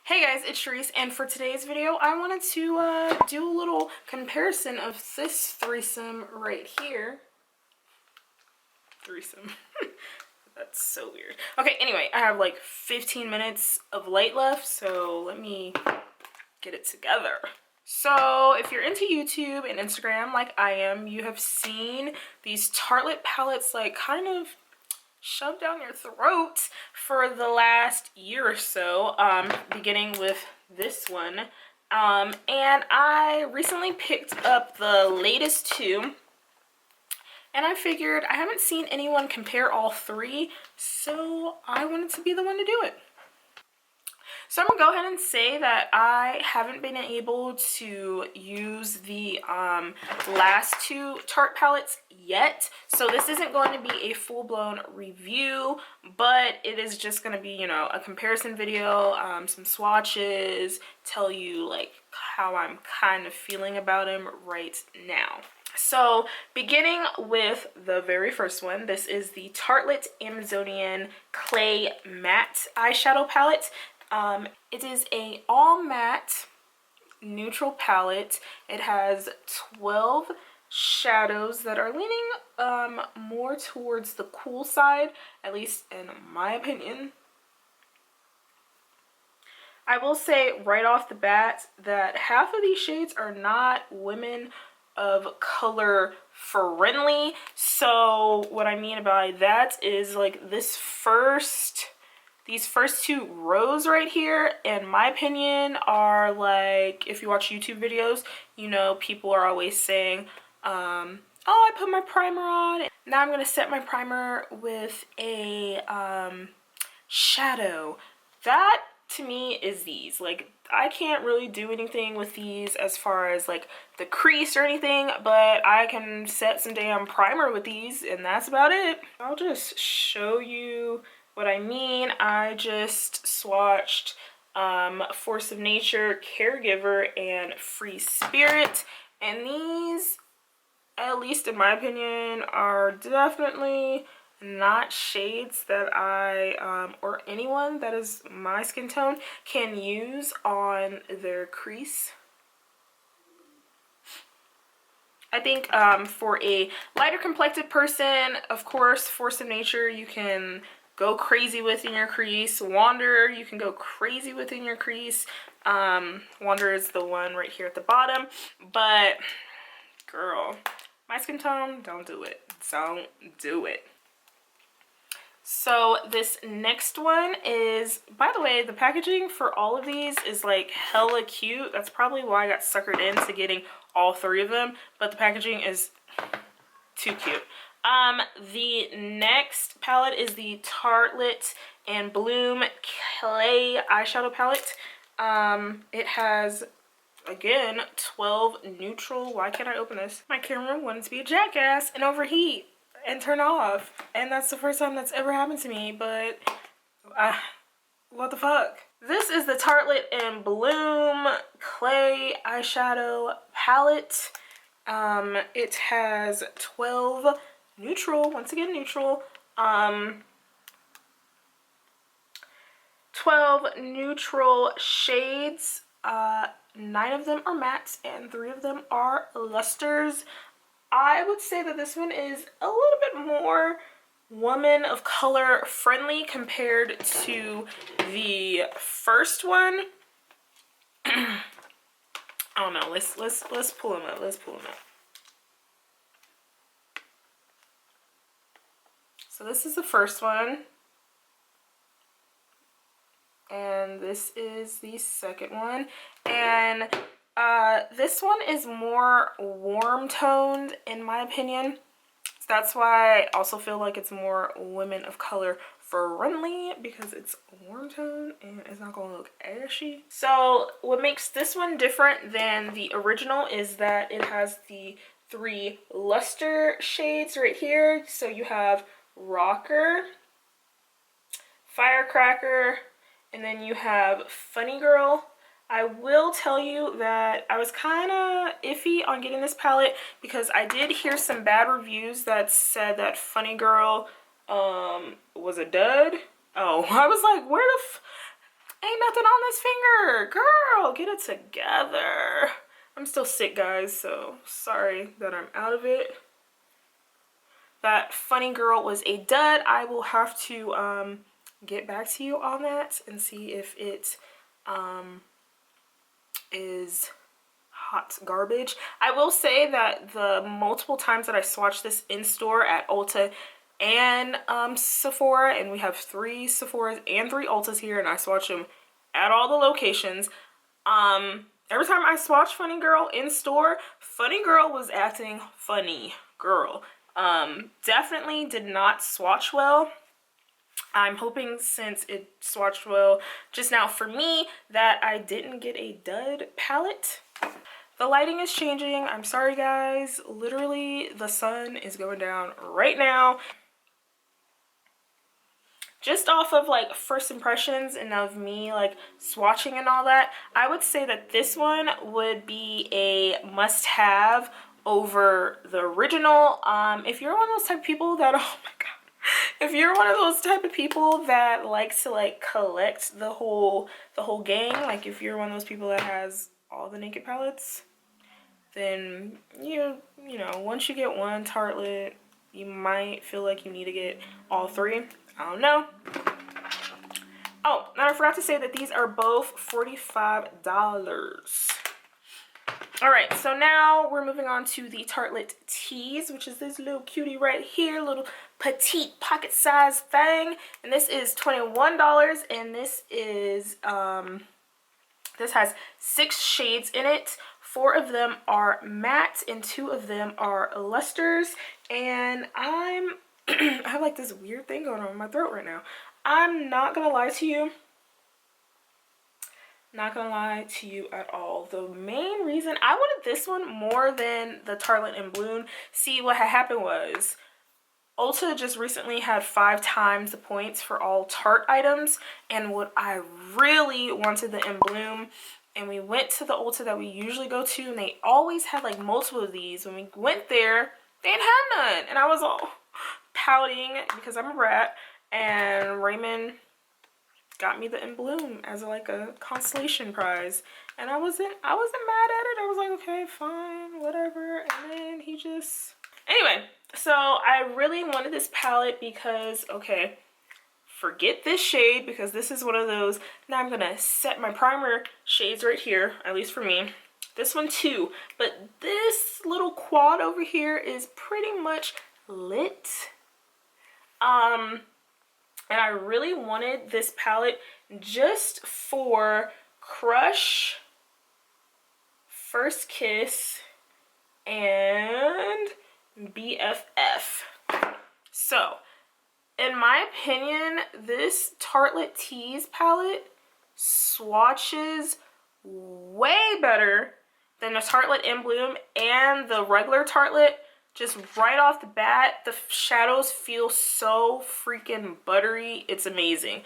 Hey guys, it's Sharice, and for today's video, I wanted to do a little comparison of this threesome right here. Threesome. That's so weird. Okay, anyway, I have like 15 minutes of light left, so let me get it together. So if you're into YouTube and Instagram like I am, you have seen these Tartelette palettes like kind of shoved down your throat for the last year or so, beginning with this one. And I recently picked up the latest two, and I figured I haven't seen anyone compare all three, so I wanted to be the one to do it. So I'm gonna go ahead and say that I haven't been able to use the last two Tarte palettes yet. So this isn't going to be a full-blown review, but it is just gonna be, you know, a comparison video, some swatches, tell you like how I'm kind of feeling about them right now. So beginning with the very first one, this is the Tartelette Amazonian Clay Matte Eyeshadow Palette. It is a all matte neutral palette. It has 12 shadows that are leaning more towards the cool side, at least in my opinion. I will say right off the bat that half of these shades are not women of color friendly. So what I mean by that is like these first two rows right here, in my opinion, are like, if you watch YouTube videos, you know, people are always saying, oh, I put my primer on. Now I'm going to set my primer with a shadow. That, to me, is these. Like, I can't really do anything with these as far as, like, the crease or anything, but I can set some damn primer with these, and that's about it. I'll just show you what I mean. I just swatched Force of Nature, Caregiver, and Free Spirit, and these, at least in my opinion, are definitely not shades that I or anyone that is my skin tone can use on their crease. I think for a lighter complected person, of course, Force of Nature you can go crazy with in your crease. Wander, you can go crazy within your crease. Wander is the one right here at the bottom. But, girl, my skin tone, don't do it. Don't do it. So this next one is, by the way, the packaging for all of these is like hella cute. That's probably why I got suckered into getting all three of them. But the packaging is too cute. The next palette is the Tartelette and Bloom Clay Eyeshadow Palette. It has, again, 12 neutral. Why can't I open this? My camera wanted to be a jackass and overheat and turn off. And that's the first time that's ever happened to me, but what the fuck? This is the Tartelette and Bloom Clay Eyeshadow Palette. It has 12 neutral, once again neutral, 12 neutral shades. 9 of them are mattes and 3 of them are lusters. I would say that this one is a little bit more woman of color friendly compared to the first one. I don't know. Let's pull them up. Let's pull them up. So this is the first one, and this is the second one, and this one is more warm toned in my opinion. So that's why I also feel like it's more women of color friendly, because it's warm toned and it's not gonna look ashy. So what makes this one different than the original is that it has the 3 luster shades right here. So you have Rocker, Firecracker, and then you have Funny Girl. I will tell you that I was kind of iffy on getting this palette because I did hear some bad reviews that said that Funny Girl was a dud. Oh, I was like, where the Ain't nothing on this finger. Girl, get it together. I'm still sick, guys, so sorry that I'm out of it. That Funny Girl was a dud. I will have to get back to you on that and see if it is hot garbage. I will say that the multiple times that I swatched this in store at Ulta and Sephora, and we have 3 Sephoras and 3 Ultas here, and I swatch them at all the locations. Every time I swatched Funny Girl in store, Funny Girl was acting funny girl. Definitely did not swatch well. I'm hoping, since it swatched well just now for me, that I didn't get a dud palette. The lighting is changing. I'm sorry, guys. Literally, the sun is going down right now. Just off of like first impressions and of me like swatching and all that, I would say that this one would be a must-have over the original. If you're one of those type of people that, oh my god, if you're one of those type of people that likes to like collect the whole gang, like if you're one of those people that has all the Naked palettes, then you know, once you get one Tartelette, you might feel like you need to get all 3. I don't know. Oh, and I forgot to say that these are both $45. Alright, so now we're moving on to the Tartlet Tees, which is this little cutie right here, little petite pocket size thing. And this is $21, and this is, this has 6 shades in it. 4 of them are matte and 2 of them are lusters. And I have like this weird thing going on in my throat right now. I'm not gonna lie to you. Not gonna lie to you at all. The main reason I wanted this one more than the Tartelette in Bloom. See, what had happened was Ulta just recently had 5 times the points for all Tarte items, and what I really wanted the in Bloom, and we went to the Ulta that we usually go to, and they always had like multiple of these. When we went there, they didn't have none, and I was all pouting because I'm a brat, and Raymond got me the in Bloom as like a consolation prize, and I wasn't mad at it. I was like, okay, fine, whatever. And then he just, anyway, so I really wanted this palette because, okay, forget this shade because this is one of those. Now I'm gonna set my primer shades right here, at least for me. This one too, but this little quad over here is pretty much lit. And I really wanted this palette just for Crush, First Kiss, and BFF. So, in my opinion, this Tartlet Tease palette swatches way better than the Tartelette in Bloom and the regular Tartelette. Just right off the bat, the shadows feel so freaking buttery. It's amazing.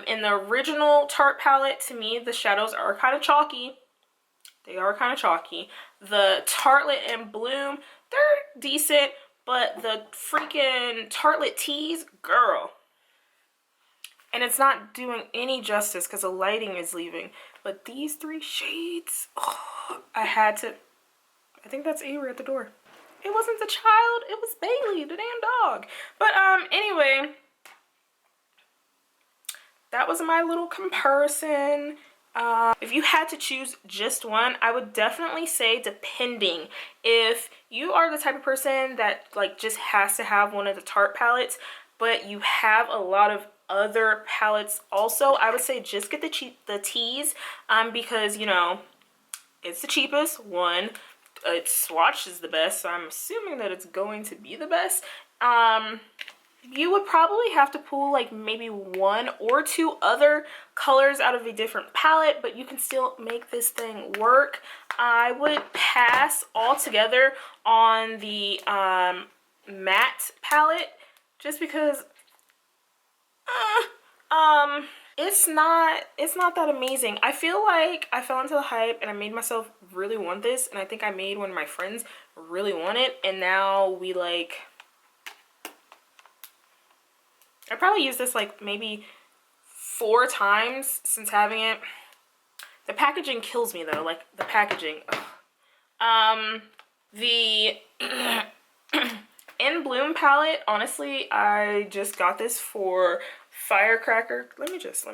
In the original Tarte palette, to me, the shadows are kind of chalky. They are kind of chalky. The Tartelette in Bloom, they're decent, but the freaking Tartlet Tease, girl. And it's not doing any justice because the lighting is leaving. But these 3 shades, oh, I had to, I think that's Avery at the door. It wasn't the child, it was Bailey, the damn dog. But anyway, that was my little comparison. If you had to choose just one, I would definitely say depending. If you are the type of person that like just has to have one of the Tarte palettes, but you have a lot of other palettes also, I would say just get the Tease, because, you know, it's the cheapest one. Its swatch is the best, so I'm assuming that it's going to be the best. You would probably have to pull like maybe 1 or 2 other colors out of a different palette, but you can still make this thing work. I would pass altogether on the matte palette just because it's not that amazing. I feel like I fell into the hype and I made myself really want this, and I think I made one of my friends really want it, and now we like, I probably used this like maybe 4 times since having it. The packaging kills me though, like the packaging. The In Bloom palette, honestly, I just got this for Firecracker. Let me just.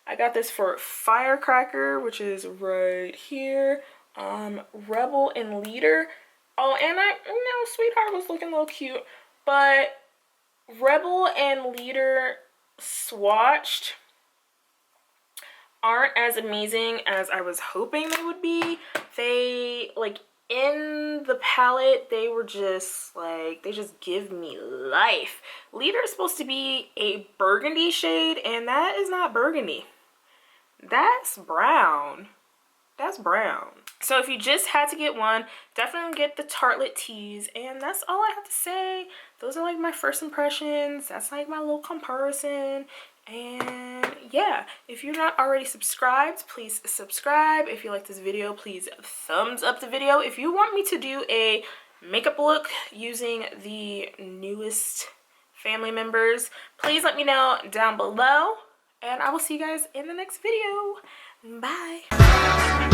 I got this for Firecracker, which is right here. Rebel and Leader. Oh, and Sweetheart was looking a little cute, but Rebel and Leader swatched aren't as amazing as I was hoping they would be. They, like, in the palette, they were just like, they just give me life. Leader is supposed to be a burgundy shade, and that is not burgundy. That's brown. That's brown. So if you just had to get one, definitely get the Tartlet Tees, and that's all I have to say. Those are like my first impressions. That's like my little comparison. And yeah, if you're not already subscribed, please subscribe. If you like this video, please thumbs up the video. If you want me to do a makeup look using the newest family members, please let me know down below, and I will see you guys in the next video. Bye.